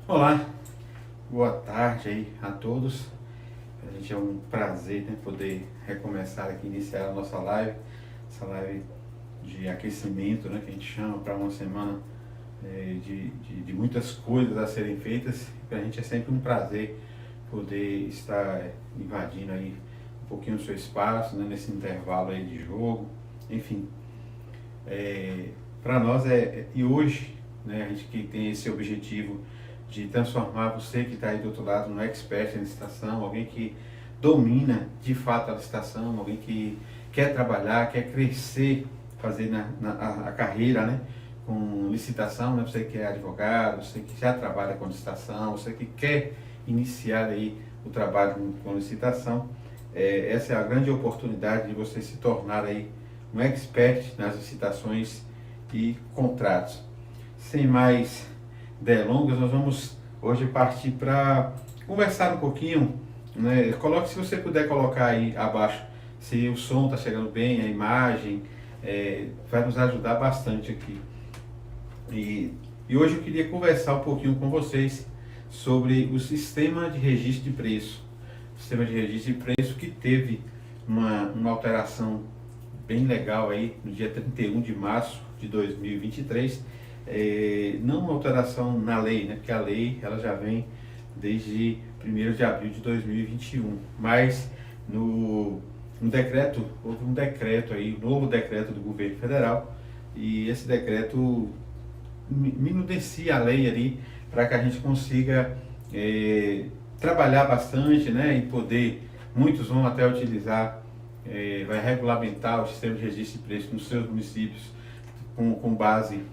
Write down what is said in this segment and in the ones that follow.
Olá, boa tarde aí a todos. A gente é um prazer, né, poder recomeçar aqui, iniciar a nossa live, essa live de aquecimento, né, que a gente chama para uma semana de muitas coisas a serem feitas. Para a gente é sempre um prazer poder estar invadindo aí um pouquinho o seu espaço, né, nesse intervalo aí de jogo, enfim. Para nós e hoje, né, a gente que tem esse objetivo de transformar você que está aí do outro lado no expert em licitação, alguém que domina de fato a licitação, alguém que quer trabalhar, quer crescer, fazer a carreira, né, com licitação, né, você que é advogado, você que já trabalha com licitação, você que quer iniciar aí o trabalho com licitação, essa é a grande oportunidade de você se tornar aí um expert nas licitações e contratos. Sem mais delongas, nós vamos hoje partir para conversar um pouquinho, né? Coloque, se você puder colocar aí abaixo, se o som está chegando bem, a imagem, vai nos ajudar bastante aqui. E hoje eu queria conversar um pouquinho com vocês sobre o sistema de registro de preço. O sistema de registro de preço que teve uma alteração bem legal aí no dia 31 de março de 2023, não uma alteração na lei, né, porque a lei ela já vem desde 1º de abril de 2021, mas no decreto, houve um decreto aí, um novo decreto do governo federal, e esse decreto minucia a lei ali para que a gente consiga trabalhar bastante, né, e poder, muitos vão até utilizar, vai regulamentar o sistema de registro de preço nos seus municípios com base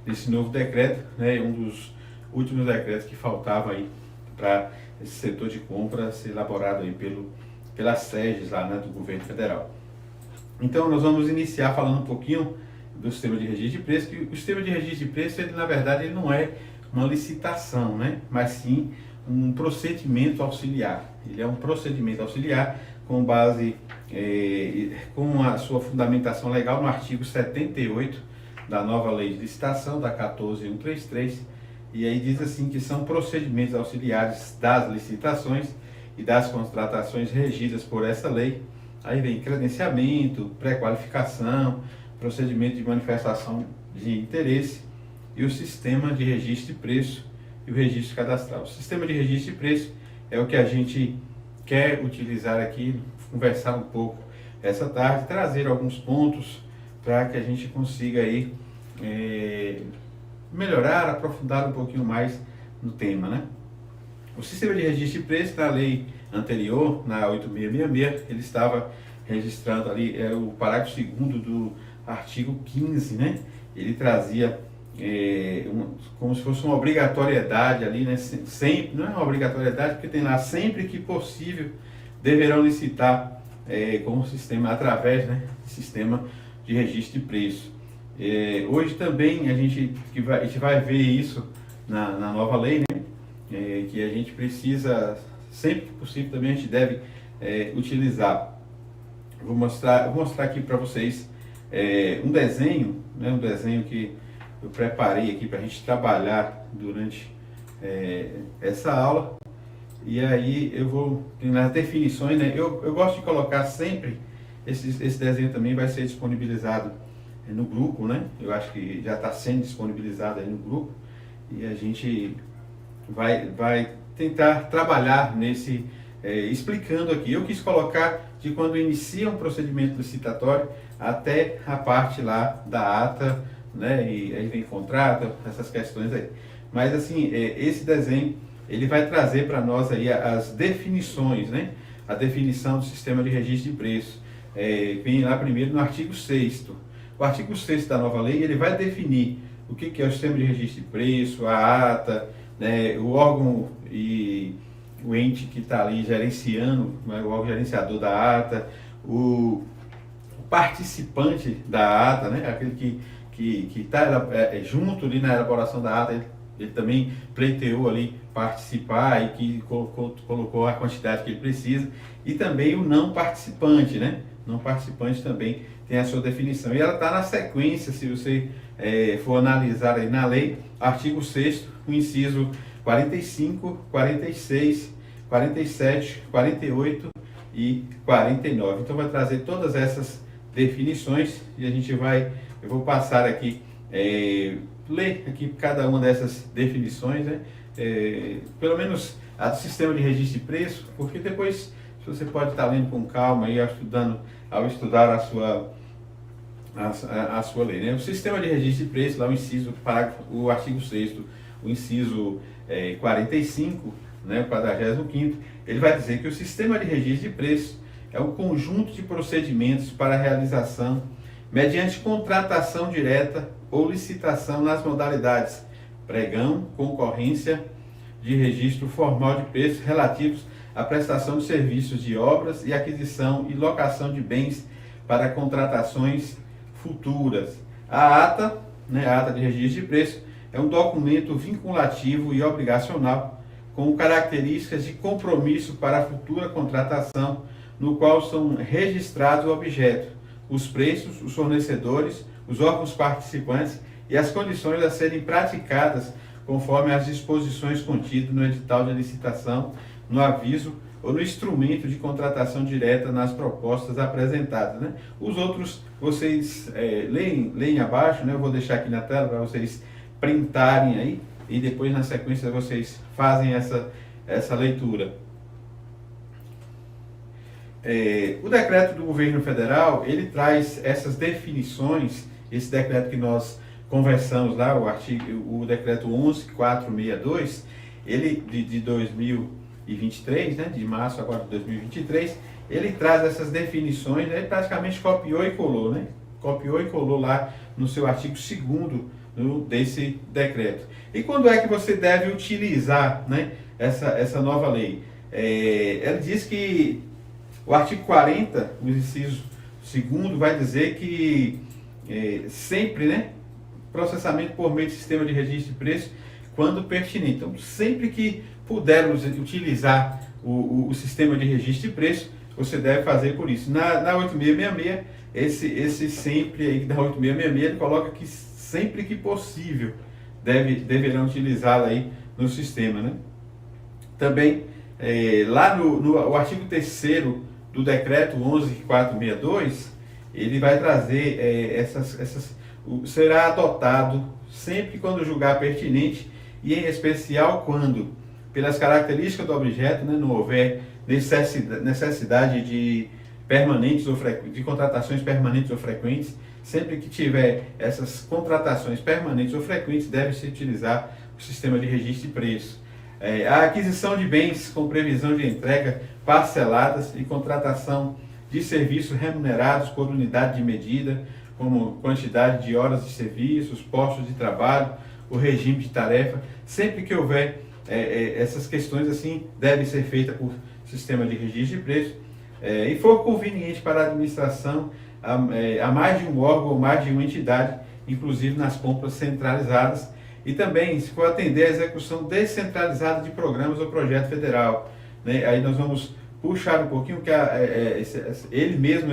nesse novo decreto, né, um dos últimos decretos que faltava aí para esse setor de compra ser elaborado aí pelas SEGES lá, né, do governo federal. Então nós vamos iniciar falando um pouquinho do sistema de registro de preço, que o sistema de registro de preço, ele, na verdade, ele não é uma licitação, né, mas sim um procedimento auxiliar. Ele é um procedimento auxiliar com base, com a sua fundamentação legal no artigo 78 da nova lei de licitação, da 14133, e aí diz assim que são procedimentos auxiliares das licitações e das contratações regidas por essa lei. Aí vem credenciamento, pré-qualificação, procedimento de manifestação de interesse e o sistema de registro de preço e o registro cadastral. O sistema de registro de preço é o que a gente quer utilizar aqui, conversar um pouco essa tarde, trazer alguns pontos para que a gente consiga aí melhorar, aprofundar um pouquinho mais no tema, né? O sistema de registro de preço da lei anterior, na 8666, ele estava registrando ali, o parágrafo 2º do artigo 15, né? Ele trazia como se fosse uma obrigatoriedade ali, né? Sempre, não é uma obrigatoriedade, porque tem lá, sempre que possível, deverão licitar com o sistema, através, né, do sistema de registro de preço. Hoje também a gente vai ver isso na nova lei, né? Que a gente precisa, sempre que possível, também a gente deve utilizar. Vou mostrar aqui para vocês um desenho, né, um desenho que eu preparei aqui para a gente trabalhar durante essa aula. E aí eu vou nas definições, né? Eu gosto de colocar sempre esse desenho também vai ser disponibilizado no grupo, né? Eu acho que já está sendo disponibilizado aí no grupo e a gente vai tentar trabalhar nesse explicando aqui. Eu quis colocar de quando inicia um procedimento licitatório até a parte lá da ata, né? E aí vem contrato, essas questões aí. Mas assim, esse desenho ele vai trazer para nós aí as definições, né? A definição do sistema de registro de preço. Vem lá primeiro no artigo 6º. O artigo 6º da nova lei, ele vai definir o que é o sistema de registro de preço, a ata, né? O órgão e o ente que está ali gerenciando, né? O órgão gerenciador da ata, o participante da ata, né? Aquele que está junto ali na elaboração da ata, ele também pleiteou ali participar e que colocou a quantidade que ele precisa, e também o não participante, né? não participante também tem a sua definição. E ela está na sequência, se você for analisar aí na lei, artigo 6º, o inciso 45, 46, 47, 48 e 49. Então vai trazer todas essas definições e a gente vai, eu vou passar aqui, ler aqui cada uma dessas definições, né? Pelo menos a do sistema de registro de preço, porque depois você pode estar lendo com calma e ao estudar a sua lei, né? O sistema de registro de preço, lá o artigo 6º, o inciso 45, né, o 45º, ele vai dizer que o sistema de registro de preço é um conjunto de procedimentos para a realização, mediante contratação direta ou licitação nas modalidades pregão, concorrência, de registro formal de preços relativos à prestação de serviços de obras e aquisição e locação de bens para contratações futuras. A ata, né, a ata de registro de preço, é um documento vinculativo e obrigacional com características de compromisso para a futura contratação, no qual são registrados o objeto, os preços, os fornecedores, os órgãos participantes e as condições a serem praticadas conforme as disposições contidas no edital de licitação, no aviso ou no instrumento de contratação direta nas propostas apresentadas, né? Os outros vocês leem abaixo, né? Eu vou deixar aqui na tela para vocês printarem aí e depois na sequência vocês fazem essa leitura. O decreto do governo federal, ele traz essas definições, esse decreto que nós conversamos lá, o decreto 11.462, ele de 2023, né, de março agora de 2023, ele traz essas definições, né, ele praticamente copiou e colou, né? Copiou e colou lá no seu artigo 2º desse decreto. E quando é que você deve utilizar, né, essa nova lei? Ela diz que o artigo 40, o inciso 2º, vai dizer que sempre, né, processamento por meio de sistema de registro de preço, quando pertinente. Então, sempre que pudermos utilizar o sistema de registro de preço, você deve fazer por isso. Na 8666, esse sempre aí da 8666, ele coloca que sempre que possível deverão utilizá-la aí no sistema, né? Também, lá no artigo 3º do decreto 11.462, ele vai trazer será adotado sempre quando julgar pertinente e em especial quando, pelas características do objeto, né, não houver necessidade de contratações permanentes ou frequentes. Sempre que tiver essas contratações permanentes ou frequentes, deve-se utilizar o sistema de registro de preço. A aquisição de bens com previsão de entrega parceladas e contratação de serviços remunerados por unidade de medida, como quantidade de horas de serviços, postos de trabalho, o regime de tarefa. Sempre que houver essas questões assim, deve ser feita por sistema de registro de preço. E for conveniente para a administração, a mais de um órgão ou mais de uma entidade, inclusive nas compras centralizadas, e também se for atender à execução descentralizada de programas ou projeto federal, né? Aí nós vamos puxar um pouquinho, que ele mesmo,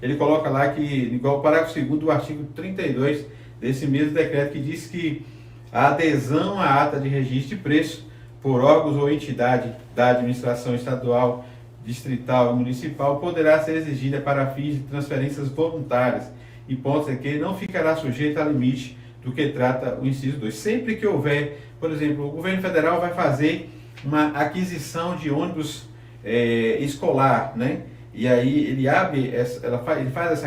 ele coloca lá que, igual o parágrafo 2º do artigo 32 desse mesmo decreto, que diz que a adesão à ata de registro de preço por órgãos ou entidade da administração estadual, distrital e municipal poderá ser exigida para fins de transferências voluntárias, hipótese que não ficará sujeita a limite do que trata o inciso 2. Sempre que houver, por exemplo, o governo federal vai fazer uma aquisição de ônibus escolar, né? E aí ele faz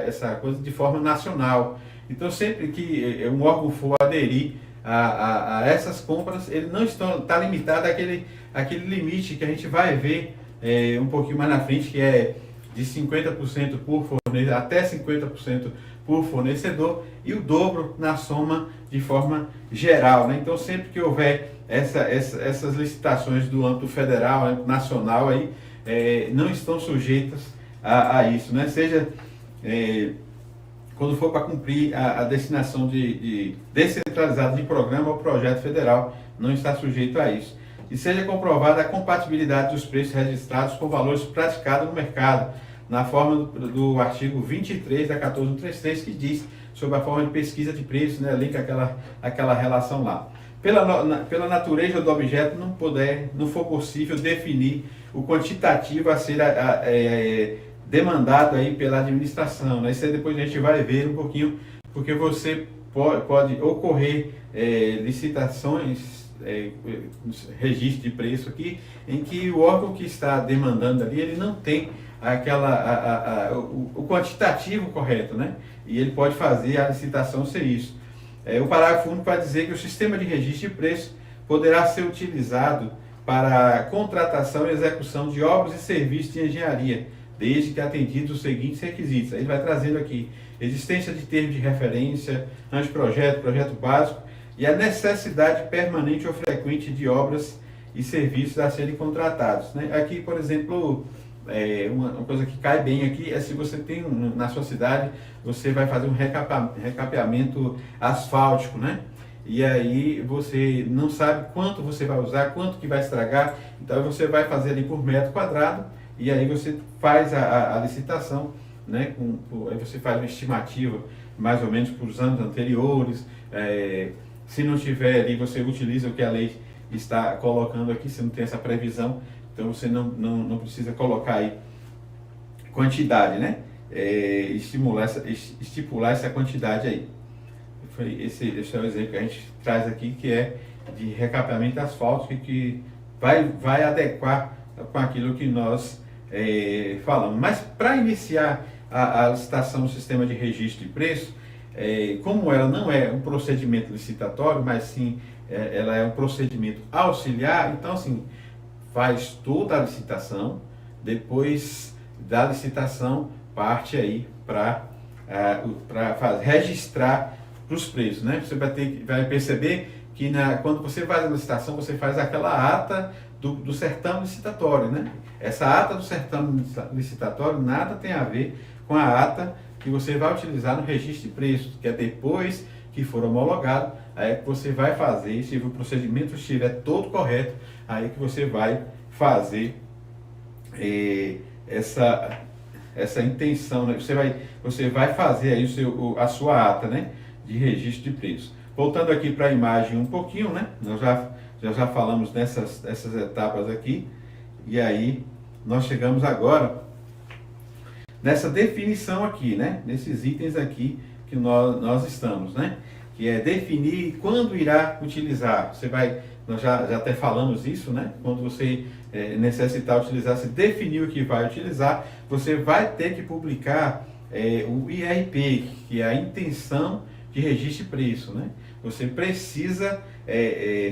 essa coisa de forma nacional. Então, sempre que um órgão for aderir a essas compras, ele não está limitado àquele limite que a gente vai ver um pouquinho mais na frente, que é de 50% por fornecedor, até 50% por fornecedor, e o dobro na soma de forma geral, né? Então, sempre que houver essas licitações do âmbito federal, né, nacional, aí, não estão sujeitas a isso, né? Seja quando for para cumprir a destinação descentralizada de programa ou projeto federal, não está sujeito a isso. E seja comprovada a compatibilidade dos preços registrados com valores praticados no mercado, na forma do artigo 23 da 14133, que diz sobre a forma de pesquisa de preços, né, linka aquela relação lá. Pela natureza do objeto, não for possível definir o quantitativo a ser demandado aí pela administração, né? Isso aí depois a gente vai ver um pouquinho, porque você pode ocorrer licitações, registro de preço aqui, em que o órgão que está demandando ali, ele não tem o quantitativo correto, né? E ele pode fazer a licitação ser isso. O parágrafo único vai dizer que o sistema de registro de preço poderá ser utilizado para contratação e execução de obras e serviços de engenharia, desde que atendidos os seguintes requisitos. Aí ele vai trazendo aqui: existência de termo de referência, anteprojeto, projeto básico e a necessidade permanente ou frequente de obras e serviços a serem contratados, né? Aqui, por exemplo, uma coisa que cai bem aqui é se você tem na sua cidade, você vai fazer um recapeamento asfáltico, né? E aí você não sabe quanto você vai usar, quanto que vai estragar, então você vai fazer ali por metro quadrado, e aí você faz a licitação, né? Aí você faz uma estimativa mais ou menos para os anos anteriores. Se não tiver ali, você utiliza o que a lei está colocando aqui, se não tem essa previsão, então você não precisa colocar aí quantidade, né? Estipular essa quantidade aí. Esse é o exemplo que a gente traz aqui, que é de recapeamento asfáltico, que vai adequar com aquilo que nós falamos. Mas para iniciar a licitação do sistema de registro de preço, como ela não é um procedimento licitatório, mas sim ela é um procedimento auxiliar, então assim, faz toda a licitação, depois da licitação parte aí para registrar para os preços, né? Você vai perceber que quando você faz a licitação, você faz aquela ata do certame licitatório, né? Essa ata do certame licitatório nada tem a ver com a ata que você vai utilizar no registro de preços, que é depois que for homologado, aí que você vai fazer, se o procedimento estiver todo correto, aí que você vai fazer essa intenção, né? Você vai fazer aí a sua ata, né, de registro de preços. Voltando aqui para a imagem um pouquinho, né? Nós já falamos nessas etapas aqui, e aí nós chegamos agora nessa definição aqui, né? Nesses itens aqui que nós estamos, né? Que é definir quando irá utilizar. Nós já até falamos isso, né? Quando você necessitar utilizar, se definir o que vai utilizar, você vai ter que publicar o IRP, que é a intenção de registro de preço, né? Você precisa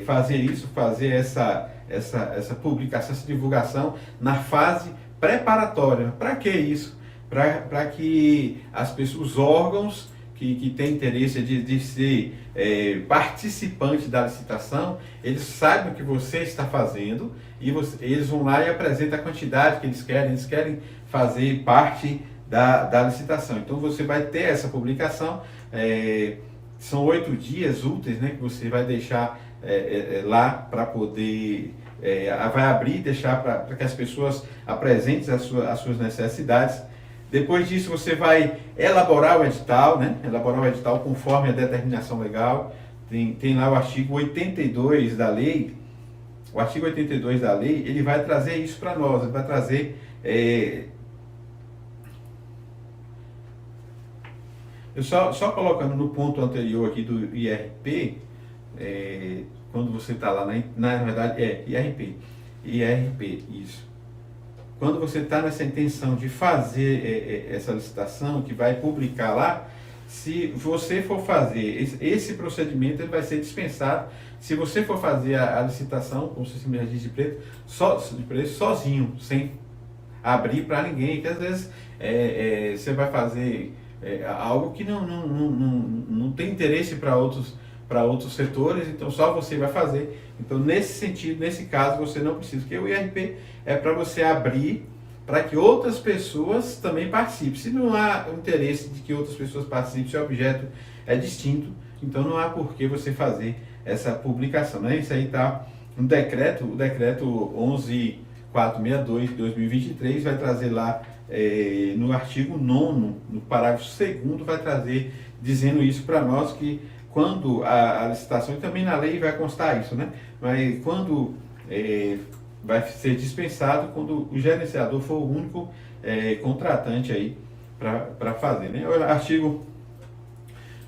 fazer isso, fazer essa publicação, essa divulgação na fase preparatória. Para que isso? Para que os órgãos que têm interesse de ser participante da licitação, eles saibam o que você está fazendo e eles vão lá e apresentam a quantidade que eles querem fazer parte da licitação. Então você vai ter essa publicação, são 8 dias úteis, né, que você vai deixar lá para poder, vai abrir e deixar para que as pessoas apresentem as suas necessidades. Depois disso você vai elaborar o edital, né? Elaborar o edital conforme a determinação legal. Tem lá o artigo 82 da lei. O artigo 82 da lei, ele vai trazer isso para nós, ele vai trazer... Eu só colocando no ponto anterior aqui do IRP, quando você está lá, na verdade IRP, isso. Quando você está nessa intenção de fazer essa licitação, que vai publicar lá, se você for fazer esse procedimento, ele vai ser dispensado. Se você for fazer a licitação com o sistema de registro de preço sozinho, sem abrir para ninguém, que às vezes você vai fazer algo que não tem interesse para outros setores, então só você vai fazer. Então, nesse sentido, nesse caso, você não precisa, porque o IRP é para você abrir para que outras pessoas também participem. Se não há interesse de que outras pessoas participem, se o objeto é distinto, então não há por que você fazer essa publicação, né? Isso aí está no decreto, o decreto 11.462 de 2023 vai trazer lá no artigo 9º, no parágrafo 2º, vai trazer, dizendo isso para nós, que quando a licitação, e também na lei vai constar isso, né? Mas quando vai ser dispensado, quando o gerenciador for o único contratante aí para fazer, né? O artigo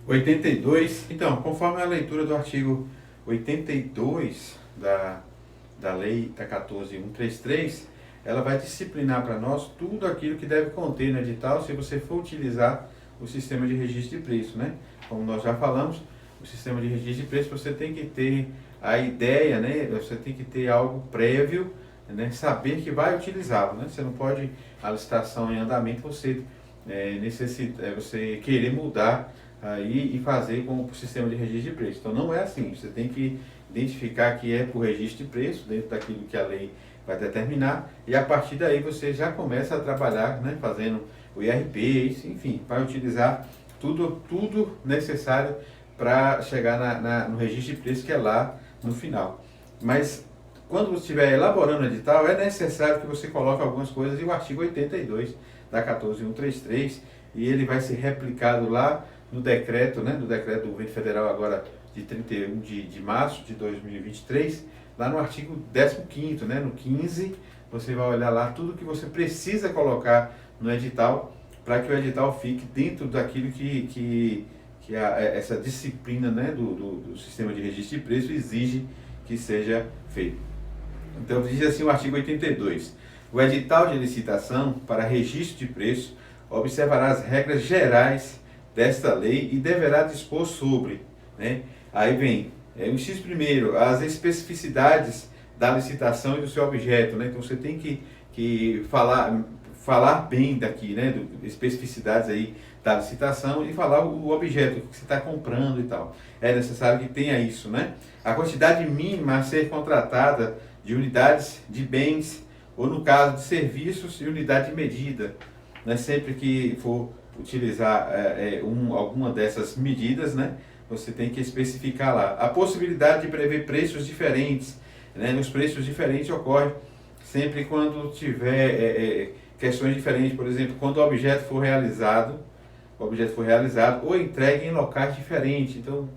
82, então, conforme a leitura do artigo 82 da lei da 14.133, ela vai disciplinar para nós tudo aquilo que deve conter no edital se você for utilizar o sistema de registro de preço, né? Como nós já falamos, o sistema de registro de preço, você tem que ter a ideia, né? Você tem que ter algo prévio, né? Saber que vai utilizá-lo, né? Você não pode, a licitação em andamento, você você querer mudar aí e fazer com o sistema de registro de preço. Então não é assim, você tem que identificar que é por registro de preço, dentro daquilo que a lei vai determinar, e a partir daí você já começa a trabalhar, né, fazendo o IRP, enfim, vai utilizar tudo necessário para chegar no registro de preço, que é lá no final. Mas quando você estiver elaborando o edital, é necessário que você coloque algumas coisas, e o artigo 82 da 14.133, e ele vai ser replicado lá no decreto, né, do decreto do governo federal agora de 31 de março de 2023, lá no artigo 15º, né, no 15, você vai olhar lá tudo que você precisa colocar no edital, para que o edital fique dentro daquilo que essa disciplina, né, do sistema de registro de preço exige que seja feito. Então diz assim o artigo 82, o edital de licitação para registro de preço observará as regras gerais desta lei e deverá dispor sobre, né? Aí vem o inciso primeiro, as especificidades da licitação e do seu objeto, né? Então você tem que falar bem daqui, né? Especificidades aí da licitação e falar o objeto que você está comprando e tal. É necessário que tenha isso, né? A quantidade mínima a ser contratada de unidades de bens ou, no caso de serviços, e unidade de medida, né? Sempre que for utilizar alguma dessas medidas, né? Você tem que especificar lá. A possibilidade de prever preços diferentes, né? Os preços diferentes ocorrem sempre quando tiver questões diferentes, por exemplo, quando o objeto for realizado ou entregue em locais diferentes. Então,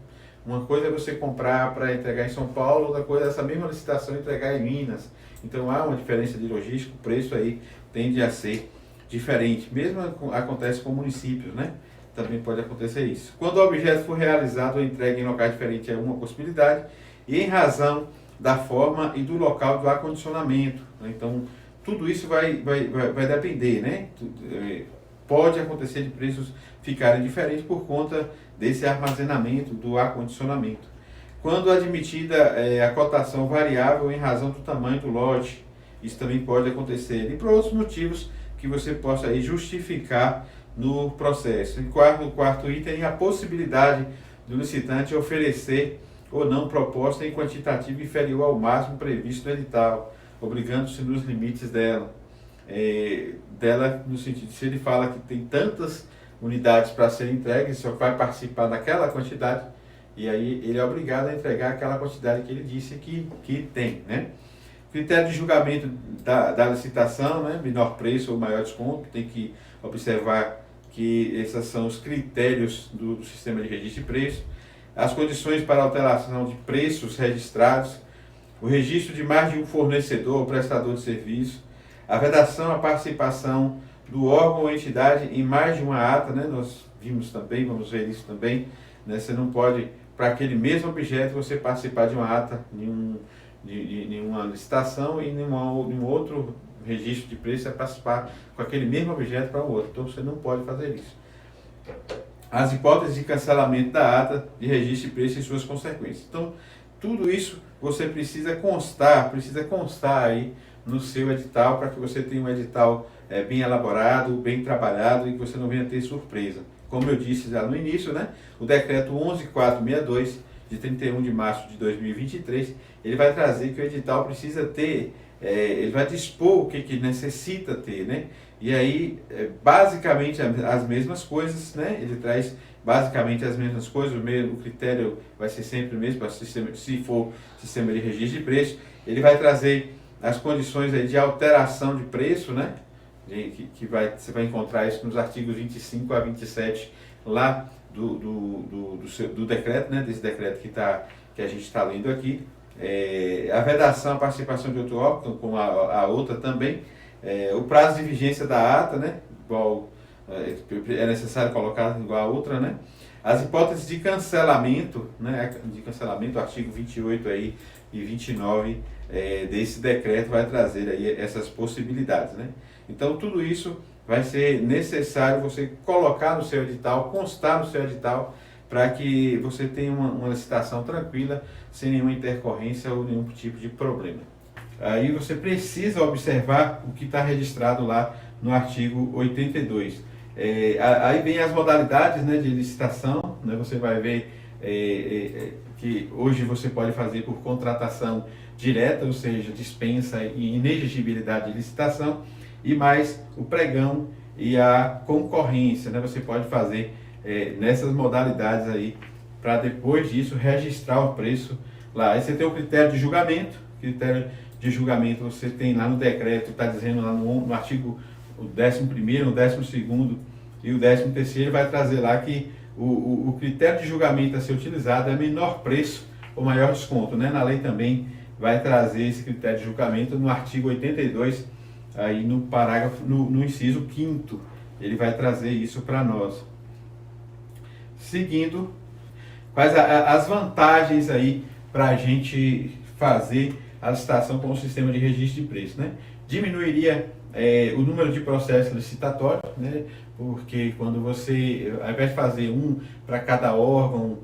uma coisa é você comprar para entregar em São Paulo, outra coisa é essa mesma licitação entregar em Minas. Então há uma diferença de logística, o preço aí tende a ser diferente. Mesmo acontece com municípios, né? Também pode acontecer isso. Quando o objeto for realizado ou entregue em locais diferentes é uma possibilidade, e em razão da forma e do local do acondicionamento, né? Então, tudo isso vai depender, né? Pode acontecer de preços ficarem diferentes por conta desse armazenamento, do acondicionamento. Quando admitida a cotação variável em razão do tamanho do lote, isso também pode acontecer. E por outros motivos que você possa aí justificar no processo. E quarto item, a possibilidade do licitante oferecer ou não proposta em quantitativo inferior ao máximo previsto no edital, obrigando-se nos limites dela. No sentido de, se ele fala que tem tantas unidades para serem entregues, só vai participar daquela quantidade, e aí ele é obrigado a entregar aquela quantidade que ele disse que tem, né? Critério de julgamento da licitação, né? Menor preço ou maior desconto, tem que observar que esses são os critérios do sistema de registro de preço. As condições para alteração de preços registrados, o registro de mais de um fornecedor ou prestador de serviço, a vedação à participação do órgão ou entidade em mais de uma ata, né? Nós vimos também, vamos ver isso também, né? Você não pode, para aquele mesmo objeto, você participar de uma ata, de uma licitação, e em um outro registro de preço é participar com aquele mesmo objeto para o outro. Então você não pode fazer isso. As hipóteses de cancelamento da ata de registro de preço e suas consequências. Então, tudo isso você precisa constar aí no seu edital, para que você tenha um edital bem elaborado, bem trabalhado, e que você não venha ter surpresa. Como eu disse já no início, né, o decreto 11.462, de 31 de março de 2023, ele vai trazer que o edital precisa ter, ele vai dispor o que necessita ter, né? E aí, basicamente as mesmas coisas, né? Ele traz basicamente as mesmas coisas, o critério vai ser sempre o mesmo, se for sistema de registro de preço. Ele vai trazer as condições aí de alteração de preço, né? você vai encontrar isso nos artigos 25 a 27 lá do decreto, né, desse decreto que a gente está lendo aqui. A vedação, a participação de outro órgão, com a outra também. O prazo de vigência da ata, né, igual, é necessário colocar igual a outra, né. As hipóteses de cancelamento, né, artigo 28 aí, e 29 desse decreto vai trazer aí essas possibilidades, né. Então tudo isso vai ser necessário você colocar no seu edital, constar no seu edital, para que você tenha uma licitação tranquila, sem nenhuma intercorrência ou nenhum tipo de problema. Aí você precisa observar o que está registrado lá no artigo 82. Aí vem as modalidades, né, de licitação, né, você vai ver que hoje você pode fazer por contratação direta, ou seja, dispensa e inexigibilidade de licitação, e mais o pregão e a concorrência, né? Você pode fazer nessas modalidades aí, para depois disso registrar o preço lá. Aí você tem o critério de julgamento. Critério de julgamento você tem lá no decreto, está dizendo lá no artigo 11º, o 12º e o 13º, vai trazer lá que o critério de julgamento a ser utilizado é menor preço ou maior desconto, né? Na lei também vai trazer esse critério de julgamento no artigo 82, aí no parágrafo, no inciso 5º, ele vai trazer isso para nós. Seguindo, quais as vantagens aí para a gente fazer a licitação com o sistema de registro de preço, né? Diminuiria o número de processos licitatórios, né? Porque quando você, ao invés de fazer um para cada órgão,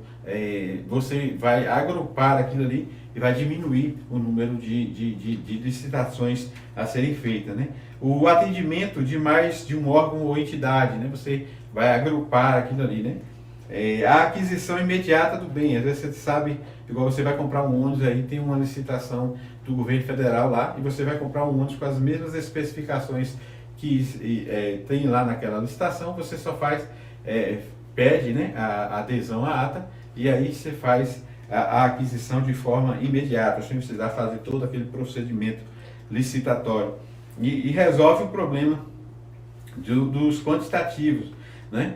você vai agrupar aquilo ali e vai diminuir o número de licitações a serem feitas, né? O atendimento de mais de um órgão ou entidade, né? Você vai agrupar aquilo ali, né? A aquisição imediata do bem. Às vezes você sabe, igual você vai comprar um ônibus, aí tem uma licitação do governo federal lá, e você vai comprar um ônibus com as mesmas especificações que tem lá naquela licitação. Você só faz, pede, né, a adesão à ata, e aí você faz a aquisição de forma imediata, sem precisar fazer todo aquele procedimento licitatório. E resolve o problema dos quantitativos, né?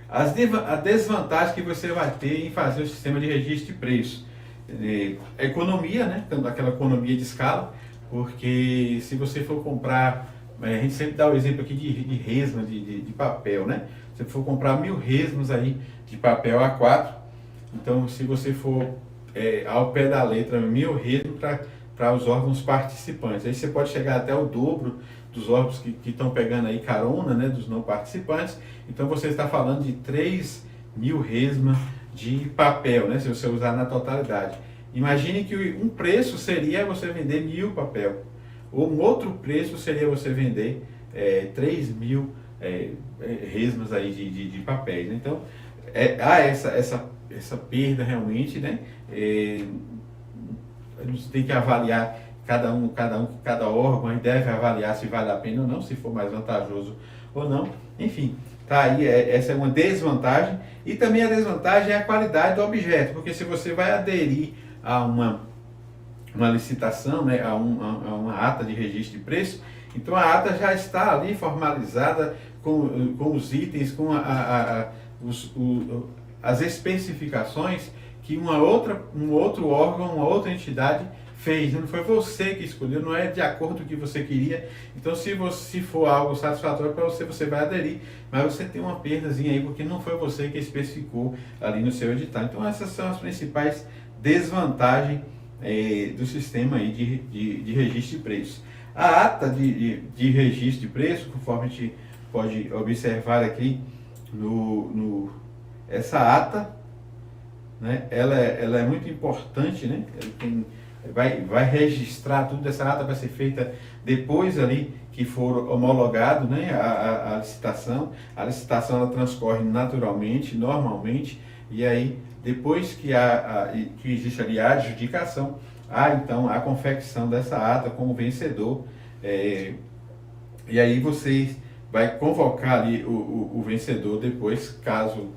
A desvantagem que você vai ter em fazer o sistema de registro de preço. Economia, né? Então, aquela economia de escala, porque se você for comprar, a gente sempre dá o exemplo aqui de resma de papel, né? Se você for comprar 1000 resmas aí de papel A4, então se você for ao pé da letra 1000 resmas para os órgãos participantes, aí você pode chegar até o dobro dos órgãos que estão pegando aí carona, né, dos não participantes. Então você está falando de 3.000 resmas de papel, né, se você usar na totalidade. Imagine que um preço seria você vender 1000 papel, ou um outro preço seria você vender 3.000 resmas aí de papéis, né? Então há essa perda realmente, né? A gente tem que avaliar cada órgão, aí deve avaliar se vale a pena ou não, se for mais vantajoso ou não. Enfim, tá aí, essa é uma desvantagem. E também a desvantagem é a qualidade do objeto, porque se você vai aderir a uma licitação, né, a uma ata de registro de preço, então a ata já está ali formalizada com os itens, com as especificações que um outro órgão, uma outra entidade fez. Não foi você que escolheu, não é de acordo com o que você queria. Então, se for algo satisfatório para você, você vai aderir, mas você tem uma perdazinha aí, porque não foi você que especificou ali no seu edital. Então, essas são as principais desvantagens do sistema aí de registro de preços. A ata de registro de preço, conforme a gente pode observar aqui, essa ata, né, ela é muito importante, né? Vai registrar tudo. Essa ata vai ser feita depois ali que for homologado, né, a licitação. A licitação ela transcorre naturalmente, normalmente, e aí depois que existe ali a adjudicação, há então a confecção dessa ata como vencedor, e aí você vai convocar ali o vencedor depois, caso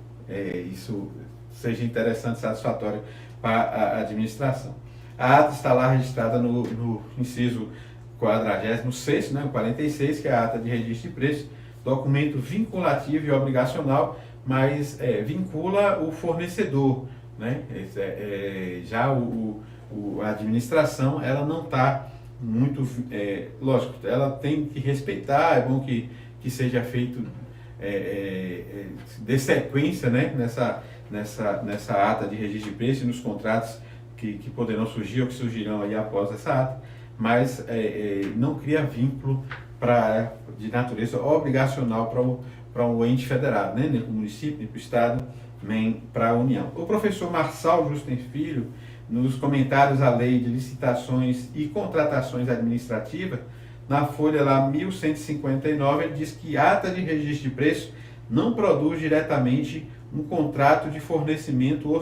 isso seja interessante, satisfatório para a administração. A ata está lá registrada no inciso 46º, né, o 46, que é a ata de registro de preços, documento vinculativo e obrigacional, mas vincula o fornecedor, né? Já a administração, ela não está muito, lógico, ela tem que respeitar, é bom que seja feito de sequência, né, nessa ata de registro de preço e nos contratos que poderão surgir ou que surgirão aí após essa ata, mas não cria vínculo de natureza obrigacional para o ente federado, né, nem para o município, nem para o estado, nem para a União. O professor Marçal Justen Filho, nos comentários à lei de licitações e contratações administrativas, na folha lá 1159, ele diz que ata de registro de preço não produz diretamente um contrato de fornecimento ou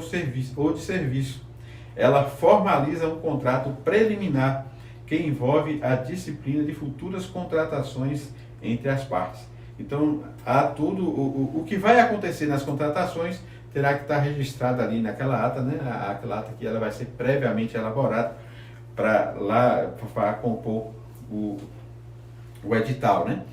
de serviço. Ela formaliza um contrato preliminar que envolve a disciplina de futuras contratações entre as partes. Então, há tudo, o que vai acontecer nas contratações terá que estar registrado ali naquela ata, né? Aquela ata que ela vai ser previamente elaborada para compor o edital, né?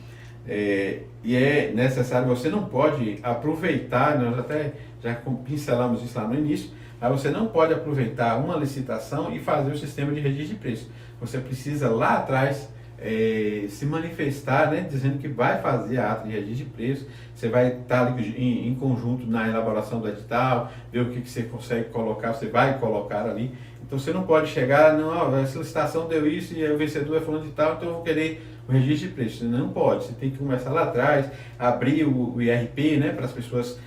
E é necessário, você não pode aproveitar, nós até já pincelamos isso lá no início, mas você não pode aproveitar uma licitação e fazer o sistema de registro de preço. Você precisa lá atrás se manifestar, né, dizendo que vai fazer a ata de registro de preço, você vai estar ali em conjunto na elaboração do edital, ver o que você consegue colocar, você vai colocar ali. Então você não pode chegar, não, essa licitação deu isso e o vencedor é fulano de tal, então eu vou querer o registro de preço. Você não pode, você tem que começar lá atrás, abrir o IRP, né, para as pessoas,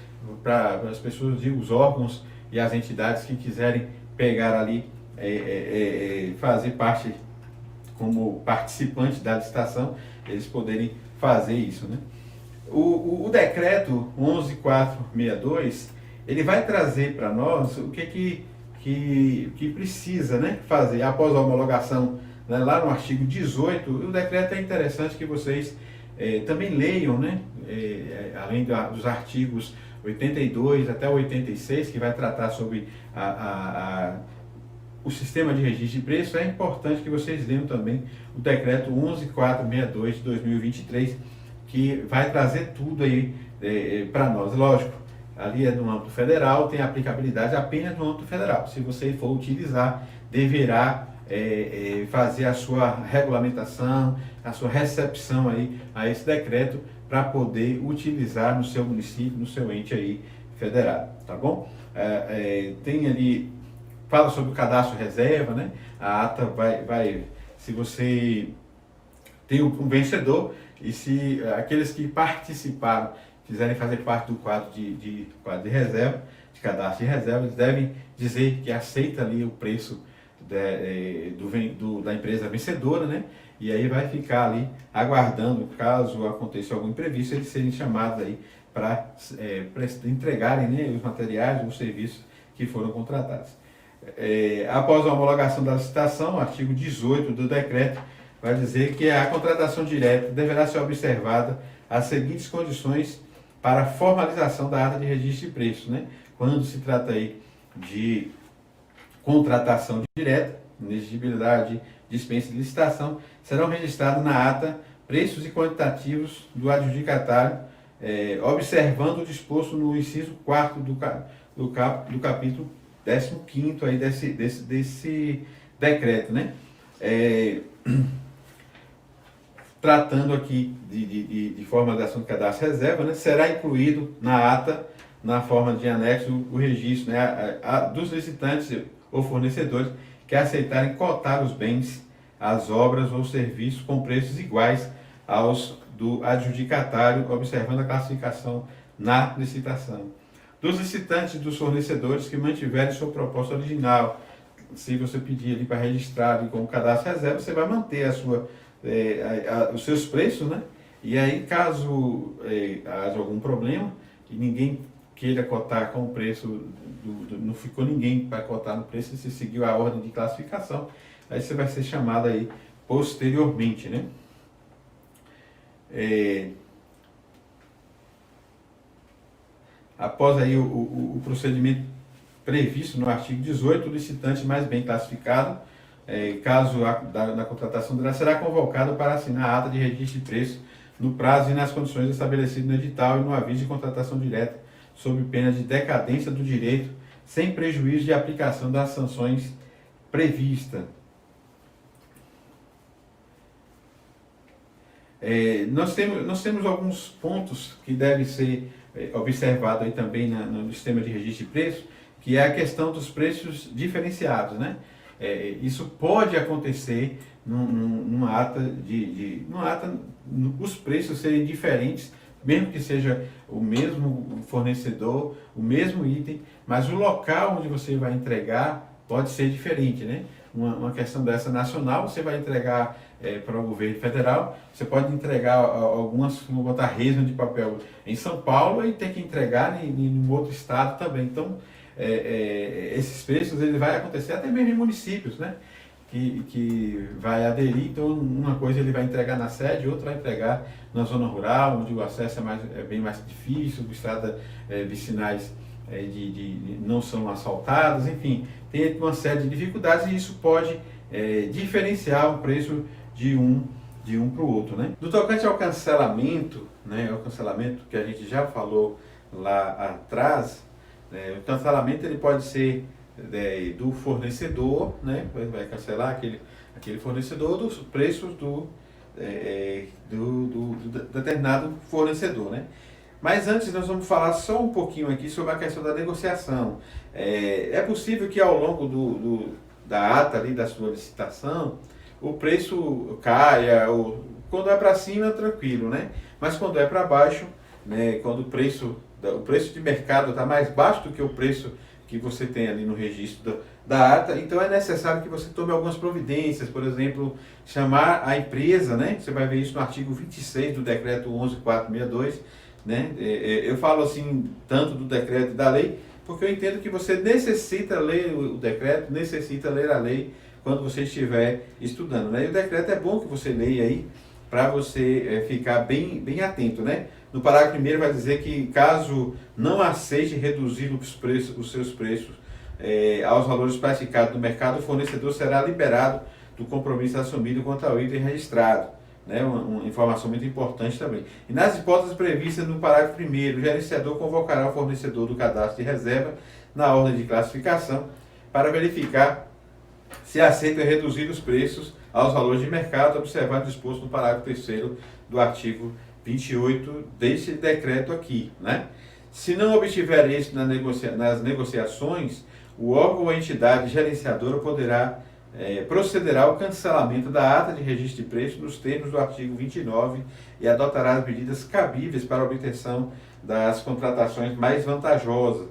os órgãos e as entidades que quiserem pegar ali, fazer parte como participante da licitação, eles poderem fazer isso, né? O decreto 11.462, ele vai trazer para nós o que precisa, né, fazer após a homologação, né, lá no artigo 18. O decreto é interessante que vocês também leiam, né, além dos artigos 82 até 86, que vai tratar sobre o sistema de registro de preço. É importante que vocês leiam também o decreto 11.462 de 2023, que vai trazer tudo aí para nós. Lógico, ali é no âmbito federal, tem aplicabilidade apenas no âmbito federal. Se você for utilizar, deverá fazer a sua regulamentação, a sua recepção aí a esse decreto para poder utilizar no seu município, no seu ente aí federado, tá bom? Tem ali, fala sobre o cadastro reserva, né? A ata se você tem um vencedor e se aqueles que participaram quiserem fazer parte do quadro de reserva, de cadastro de reserva, eles devem dizer que aceita ali o preço da empresa vencedora, né? E aí vai ficar ali aguardando, caso aconteça algum imprevisto, eles serem chamados aí para entregarem, né, os materiais, os serviços que foram contratados. Após a homologação da licitação, o artigo 18 do decreto vai dizer que a contratação direta deverá ser observada as seguintes condições para a formalização da ata de registro de preços, né? Quando se trata aí de contratação direta, inexigibilidade, dispensa de licitação, serão registrados na ata preços e quantitativos do adjudicatário, observando o disposto no inciso 4º do capítulo 15º aí desse decreto, né? Tratando aqui de formalização de cadastro reserva, né, será incluído na ata, na forma de anexo, o registro, né, dos licitantes ou fornecedores que aceitarem cotar os bens, as obras ou serviços com preços iguais aos do adjudicatário, observando a classificação na licitação. Dos licitantes e dos fornecedores que mantiverem sua proposta original. Se você pedir ali para registrar ali como cadastro reserva, você vai manter os seus preços, né? E aí, caso haja algum problema e ninguém queira cotar com o preço, não ficou ninguém para cotar no preço, você seguiu a ordem de classificação, aí você vai ser chamado aí posteriormente, né? Após aí o procedimento previsto no artigo 18, o licitante mais bem classificado caso da contratação dela, será convocado para assinar a ata de registro de preço no prazo e nas condições estabelecidas no edital e no aviso de contratação direta, sob pena de decadência do direito, sem prejuízo de aplicação das sanções previstas. Nós temos alguns pontos que devem ser observados aí também no sistema de registro de preços, que é a questão dos preços diferenciados, né? Isso pode acontecer numa ata os preços serem diferentes, mesmo que seja o mesmo fornecedor, o mesmo item, mas o local onde você vai entregar pode ser diferente, né? Uma questão dessa nacional, você vai entregar para o governo federal, você pode entregar algumas, vamos botar resma de papel em São Paulo e ter que entregar em outro estado também. Então, esses preços ele vai acontecer até mesmo em municípios, né? Que vai aderir, então uma coisa ele vai entregar na sede, outra vai entregar na zona rural, onde o acesso é bem mais difícil, estradas vicinais não são asfaltadas, enfim, tem uma série de dificuldades e isso pode diferenciar o preço de um para o outro, né? No tocante ao cancelamento, né, o cancelamento que a gente já falou lá atrás, o cancelamento ele pode ser do fornecedor, né, vai cancelar aquele fornecedor dos preços do determinado fornecedor, né? Mas antes nós vamos falar só um pouquinho aqui sobre a questão da negociação. É possível que ao longo da ata ali da sua licitação o preço caia, quando é para cima tranquilo, né? Mas quando é para baixo, né, quando o preço de mercado está mais baixo do que o preço que você tem ali no registro da ata, então é necessário que você tome algumas providências, por exemplo, chamar a empresa, né? Você vai ver isso no artigo 26 do decreto 11.462, né? Eu falo assim, tanto do decreto e da lei, porque eu entendo que você necessita ler o decreto, necessita ler a lei quando você estiver estudando, né? E o decreto é bom que você leia aí, para você ficar bem atento, né? No parágrafo 1º vai dizer que caso não aceite reduzir os seus preços aos valores praticados no mercado, o fornecedor será liberado do compromisso assumido quanto ao item registrado, né? Uma informação muito importante também. E nas hipóteses previstas no parágrafo 1º, o gerenciador convocará o fornecedor do cadastro de reserva na ordem de classificação para verificar se aceita reduzir os preços aos valores de mercado, observado o disposto no parágrafo 3º do artigo 28 deste decreto aqui, né? Se não obtiver êxito nas negociações, o órgão ou a entidade gerenciadora procederá ao cancelamento da ata de registro de preço nos termos do artigo 29 e adotará as medidas cabíveis para a obtenção das contratações mais vantajosas.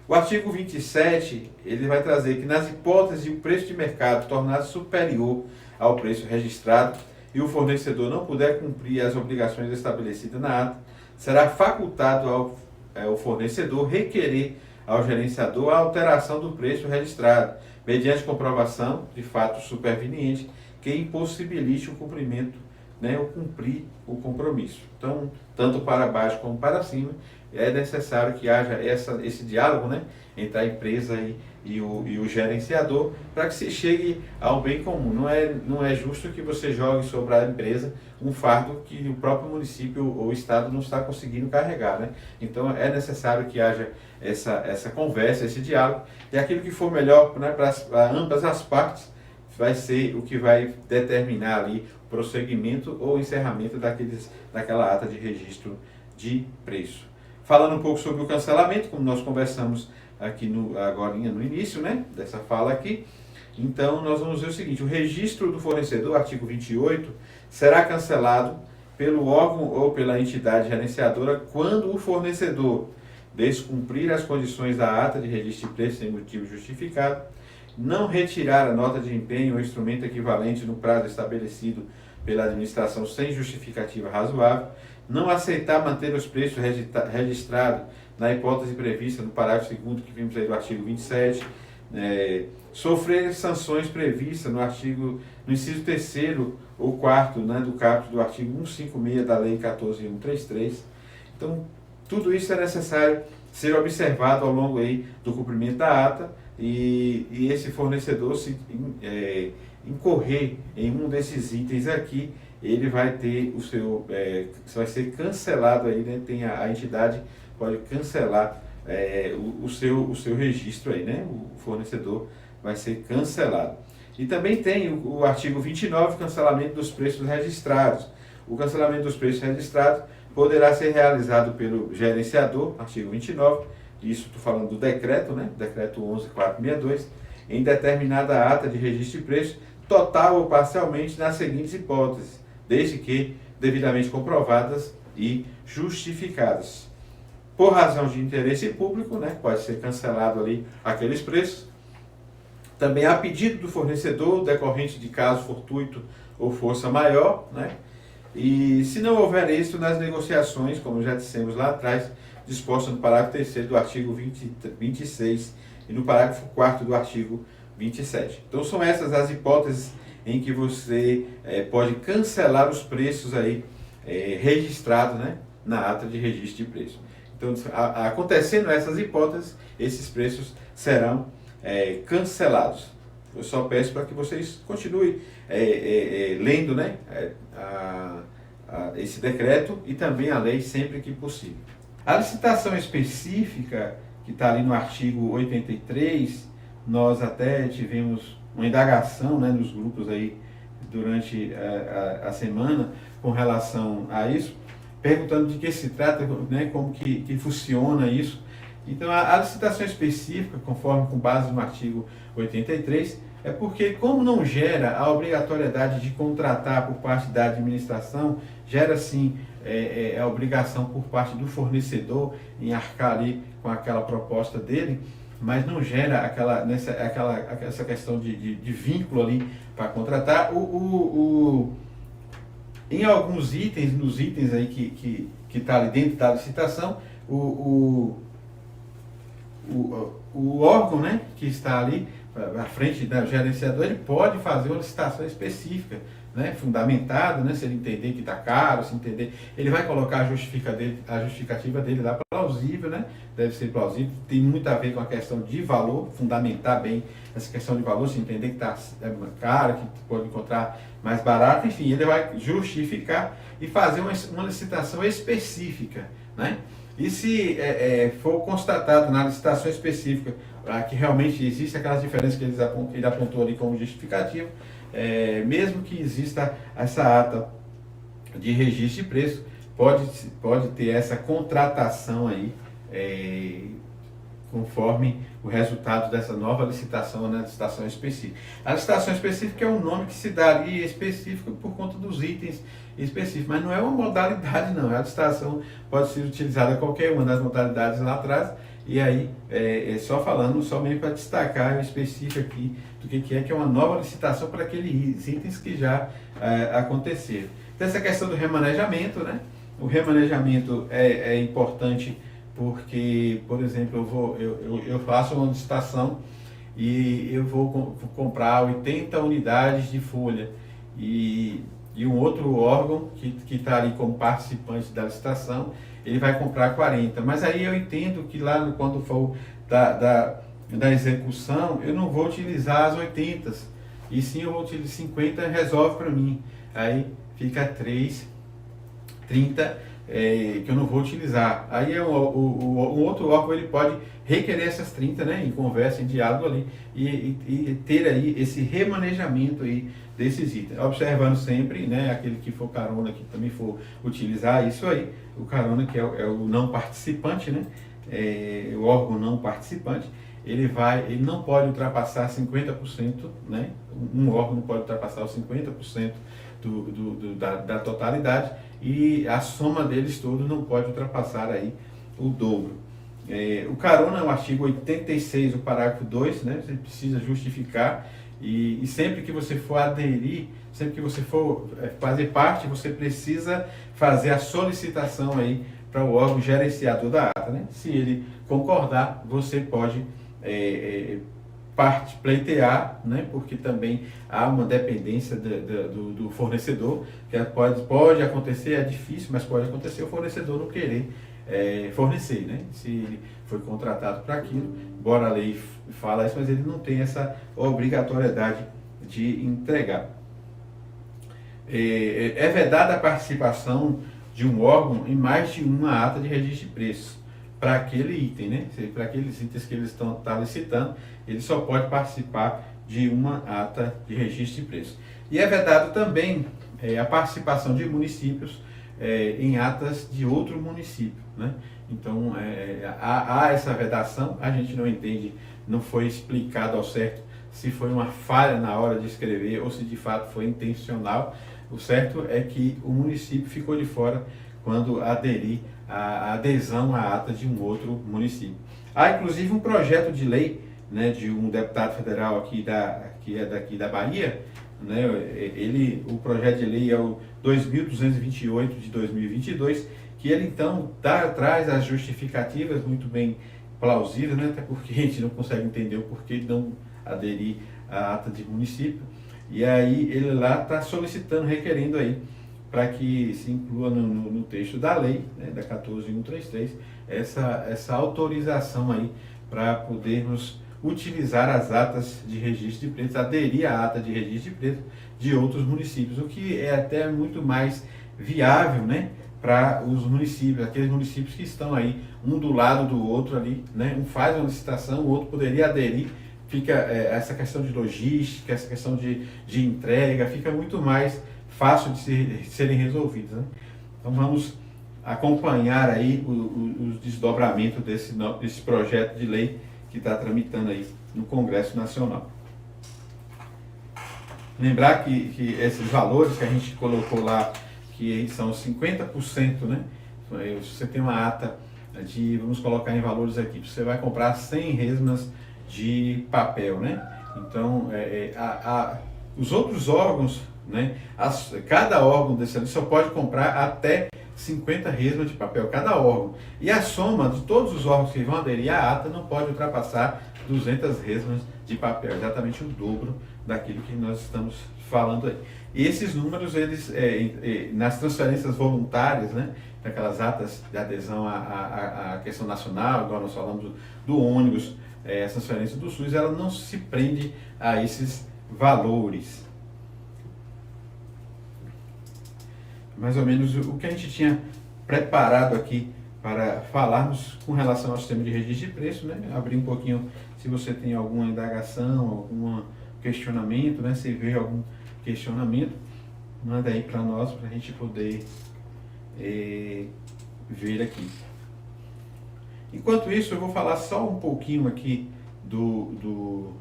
O artigo 27, ele vai trazer que nas hipóteses de o preço de mercado tornar-se superior ao preço registrado e o fornecedor não puder cumprir as obrigações estabelecidas na ata, será facultado ao fornecedor requerer ao gerenciador a alteração do preço registrado, mediante comprovação de fato superveniente que impossibilite o cumprimento, né, o cumprir o compromisso. Então, tanto para baixo como para cima, é necessário que haja esse diálogo, né, entre a empresa e o gerenciador, para que se chegue ao bem comum. Não é justo que você jogue sobre a empresa um fardo que o próprio município ou o estado não está conseguindo carregar, né? Então é necessário que haja essa conversa, esse diálogo, e aquilo que for melhor, né, para ambas as partes vai ser o que vai determinar ali o prosseguimento ou encerramento daquela ata de registro de preço. Falando um pouco sobre o cancelamento, como nós conversamos aqui agora no início, né, dessa fala aqui, então nós vamos ver o seguinte: o registro do fornecedor, artigo 28, será cancelado pelo órgão ou pela entidade gerenciadora quando o fornecedor descumprir as condições da ata de registro de preço sem motivo justificado, não retirar a nota de empenho ou instrumento equivalente no prazo estabelecido pela administração sem justificativa razoável, não aceitar manter os preços registrados na hipótese prevista no parágrafo 2º que vimos aí do artigo 27, sofrer sanções previstas no inciso 3º ou 4º, né, do caput do artigo 156 da Lei 14.133. Então, tudo isso é necessário ser observado ao longo aí do cumprimento da ata e esse fornecedor se incorrer em um desses itens aqui, ele vai ter o seu, vai ser cancelado aí, né? Tem a entidade pode cancelar o seu registro aí, né? O fornecedor vai ser cancelado. E também tem o artigo 29, cancelamento dos preços registrados. O cancelamento dos preços registrados poderá ser realizado pelo gerenciador, artigo 29, isso estou falando do decreto, né? Decreto 11.462, em determinada ata de registro de preços, total ou parcialmente, nas seguintes hipóteses, desde que devidamente comprovadas e justificadas. Por razão de interesse público, né? Pode ser cancelado ali aqueles preços. Também a pedido do fornecedor, decorrente de caso fortuito ou força maior, né? E se não houver êxito nas negociações, como já dissemos lá atrás, disposta no parágrafo 3º do artigo 26 e no parágrafo 4º do artigo 27. Então são essas as hipóteses em que você pode cancelar os preços aí registrados, né, na ata de registro de preço. Então, acontecendo essas hipóteses, esses preços serão cancelados. Eu só peço para que vocês continuem lendo, né, esse decreto e também a lei sempre que possível. A licitação específica, que está ali no artigo 83, nós até tivemos uma indagação, né, nos grupos aí durante a semana com relação a isso, perguntando de que se trata, né, como que funciona isso. Então, a licitação específica, conforme com base no artigo 83, é porque, como não gera a obrigatoriedade de contratar por parte da administração, gera sim a obrigação por parte do fornecedor em arcar ali com aquela proposta dele, mas não gera essa questão de vínculo ali para contratar. Em alguns itens, nos itens aí que está ali dentro da licitação, o órgão, né, que está ali à frente do gerenciador, ele pode fazer uma licitação específica, né, fundamentada, né, se ele entender que está caro, se entender, ele vai colocar a justificativa dele lá plausível, né, deve ser plausível, tem muito a ver com a questão de valor, fundamentar bem essa questão de valor, se entender que está caro, que pode encontrar mais barato, enfim, ele vai justificar e fazer uma licitação específica, né. E se for constatado na licitação específica que realmente existe aquelas diferenças que ele apontou ali como justificativo, mesmo que exista essa ata de registro de preço, pode ter essa contratação aí, conforme o resultado dessa nova licitação, né, licitação específica. A licitação específica é um nome que se dá ali específico por conta dos itens específicos, mas não é uma modalidade não, a licitação pode ser utilizada qualquer uma das modalidades lá atrás, e aí só falando, somente para destacar o específico aqui do que é uma nova licitação para aqueles itens que já aconteceram. Então essa questão do remanejamento, né? O remanejamento é importante porque, por exemplo, eu faço uma licitação e eu vou comprar 80 unidades de folha e um outro órgão que está ali como participante da licitação, ele vai comprar 40. Mas aí eu entendo que lá quando for da execução, eu não vou utilizar as 80, e sim eu vou utilizar 50, resolve para mim. Aí fica 30 que eu não vou utilizar. Aí o outro órgão ele pode requerer essas 30, né, em conversa, em diálogo ali, e ter aí esse remanejamento aí desses itens, observando sempre, né, aquele que for carona, que também for utilizar isso aí, o carona que é o não participante, né, o órgão não participante, ele não pode ultrapassar 50%, né, um órgão não pode ultrapassar os 50% da totalidade, e a soma deles todos não pode ultrapassar aí o dobro. O carona é o artigo 86, o parágrafo 2, né, você precisa justificar, e sempre que você for aderir, sempre que você for fazer parte, você precisa fazer a solicitação aí para o órgão gerenciador da ata, né? Se ele concordar, você pode pleitear, né? Porque também há uma dependência do fornecedor, que pode acontecer, é difícil, mas pode acontecer o fornecedor não querer fornecer, né? Se ele foi contratado para aquilo, embora a lei fala isso, mas ele não tem essa obrigatoriedade de entregar. É vedada a participação de um órgão em mais de uma ata de registro de preços para aquele item, né? Para aqueles itens que eles estão licitando, ele só pode participar de uma ata de registro de preços. E é vedado também a participação de municípios em atas de outro município, né? Então, há essa vedação, a gente não entende, não foi explicado ao certo se foi uma falha na hora de escrever ou se de fato foi intencional. O certo é que o município ficou de fora quando aderir a adesão à ata de um outro município. Há inclusive um projeto de lei, né, de um deputado federal que é daqui da Bahia, né, o projeto de lei é o 2228 de 2022, que ele então traz as justificativas muito bem plausíveis, né, até porque a gente não consegue entender o porquê de não aderir à ata de município. E aí ele lá está solicitando, requerendo aí, para que se inclua no texto da lei, né, da 14133, essa autorização aí para podermos utilizar as atas de registro de preços, aderir à ata de registro de preços de outros municípios, o que é até muito mais viável, né, para os municípios, aqueles municípios que estão aí um do lado do outro ali, né, um faz uma licitação, o outro poderia aderir. Fica essa questão de logística, essa questão de entrega, fica muito mais fácil de serem resolvidas, né? Então vamos acompanhar aí o desdobramento desse projeto de lei que está tramitando aí no Congresso Nacional. Lembrar que esses valores que a gente colocou lá, que são 50%, né? Se você tem uma ata vamos colocar em valores aqui, você vai comprar 100 resmas de papel, né? Então, os outros órgãos, né? Cada órgão desse ali só pode comprar até 50 resmas de papel, cada órgão. E a soma de todos os órgãos que vão aderir à ata não pode ultrapassar 200 resmas de papel, exatamente o dobro daquilo que nós estamos falando aí. E esses números, eles, nas transferências voluntárias, né? Daquelas atas de adesão à questão nacional, igual nós falamos do ônibus, a transferência do SUS, ela não se prende a esses valores. Mais ou menos o que a gente tinha preparado aqui para falarmos com relação ao sistema de registro de preço, né? Abrir um pouquinho, se você tem alguma indagação, algum questionamento, né? Se vê algum questionamento, manda aí para nós, para a gente poder ver aqui. Enquanto isso, eu vou falar só um pouquinho aqui do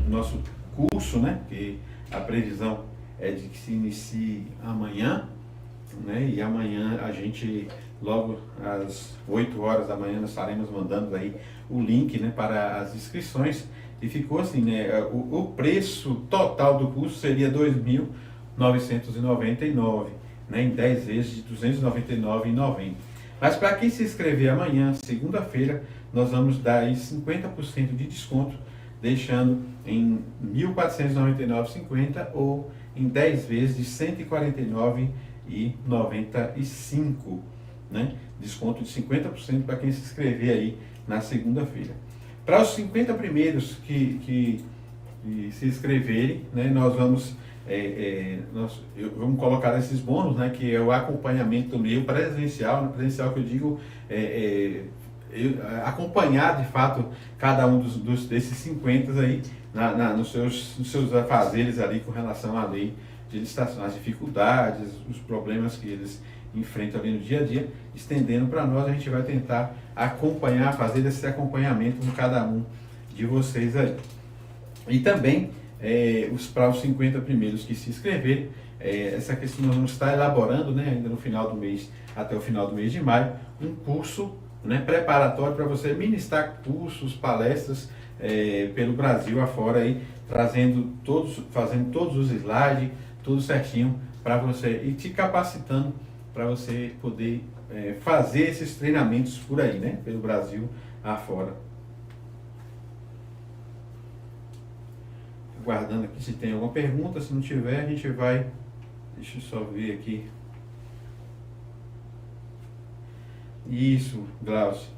nosso curso, né? Que a previsão é de que se inicie amanhã, né? E amanhã a gente, logo às 8 horas da manhã, nós estaremos mandando aí o link, né, para as inscrições. E ficou assim, né? O preço total do curso seria R$ 2.999, né? Em 10 vezes de R$ 299,90. Mas para quem se inscrever amanhã, segunda-feira, nós vamos dar aí 50% de desconto, deixando em R$ 1.499,50 ou em 10 vezes de R$ 149,95, né? Desconto de 50% para quem se inscrever aí na segunda-feira. Para os 50 primeiros que se inscreverem, né, nós vamos vamos colocar esses bônus, né, que é o acompanhamento meu presencial, no presencial que eu digo, acompanhar de fato cada um desses 50 aí nos seus afazeres ali com relação à lei de licitação, as dificuldades, os problemas que eles enfrentam ali no dia a dia, estendendo para nós. A gente vai tentar acompanhar, fazer esse acompanhamento com cada um de vocês aí. E também para os 50 primeiros que se inscreverem, essa questão nós vamos estar elaborando, né, ainda no final do mês, até o final do mês de maio, um curso, né, preparatório para você ministrar cursos, palestras pelo Brasil afora aí, fazendo todos os slides, tudo certinho para você e te capacitando para você poder fazer esses treinamentos por aí, né, pelo Brasil afora. Aguardando aqui se tem alguma pergunta, se não tiver a gente vai, deixa eu só ver aqui. Isso, Glaucio.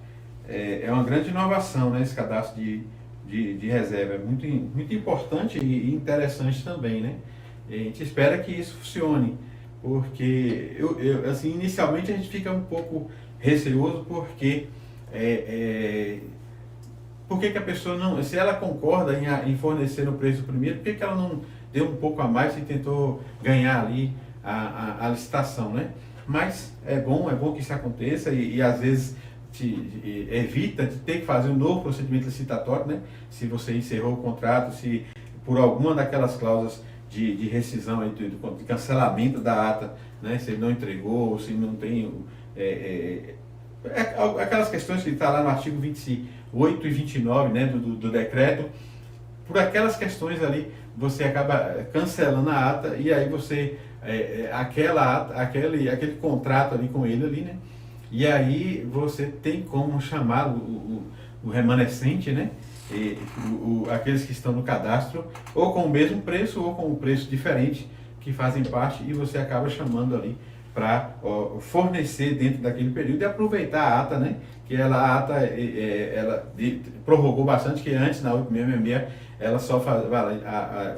é uma grande inovação, né, esse cadastro de reserva. É muito importante e interessante também, né? E a gente espera que isso funcione, porque assim, inicialmente a gente fica um pouco receoso, porque é, é, por que que a pessoa não, se ela concorda em fornecer no preço primeiro, por que que ela não deu um pouco a mais e tentou ganhar ali a licitação, né? Mas é bom que isso aconteça e às vezes evita de ter que fazer um novo procedimento licitatório, né? Se você encerrou o contrato, se por alguma daquelas cláusulas de rescisão, aí, de cancelamento da ata, né? Se ele não entregou, se não tem é, aquelas questões que está lá no artigo 28 e 29, né, do decreto, por aquelas questões ali, você acaba cancelando a ata e aí você, aquela ata, aquele contrato ali com ele ali, né, e aí você tem como chamar o remanescente, né, aqueles que estão no cadastro, ou com o mesmo preço ou com um preço diferente, que fazem parte, e você acaba chamando ali para fornecer dentro daquele período e aproveitar a ata, né? Que a ata prorrogou bastante, que antes na 866 ela só faz,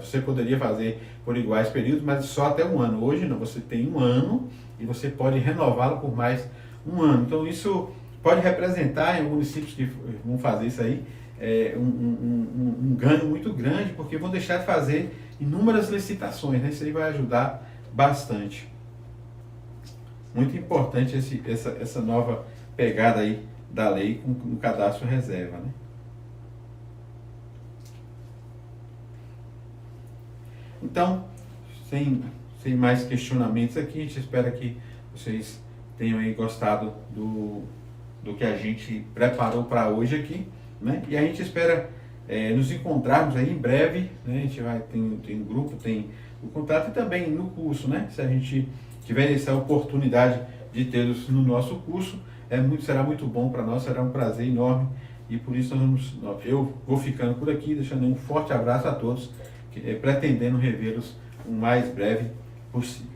você poderia fazer por iguais períodos, mas só até um ano. Hoje não, você tem um ano e você pode renová-lo por mais um ano. Então isso pode representar em municípios que vão fazer isso aí um ganho muito grande, porque vão deixar de fazer inúmeras licitações, né? Isso aí vai ajudar bastante. Muito importante essa nova pegada aí da lei com o cadastro reserva, né? Então, sem mais questionamentos aqui, a gente espera que vocês tenham aí gostado do que a gente preparou para hoje aqui, né? E a gente espera nos encontrarmos aí em breve, né? A gente tem um grupo, tem o contato e também no curso, né? Se a gente tiver essa oportunidade de tê-los no nosso curso, será muito bom para nós, será um prazer enorme. E por isso eu vou ficando por aqui, deixando um forte abraço a todos, pretendendo revê-los o mais breve possível.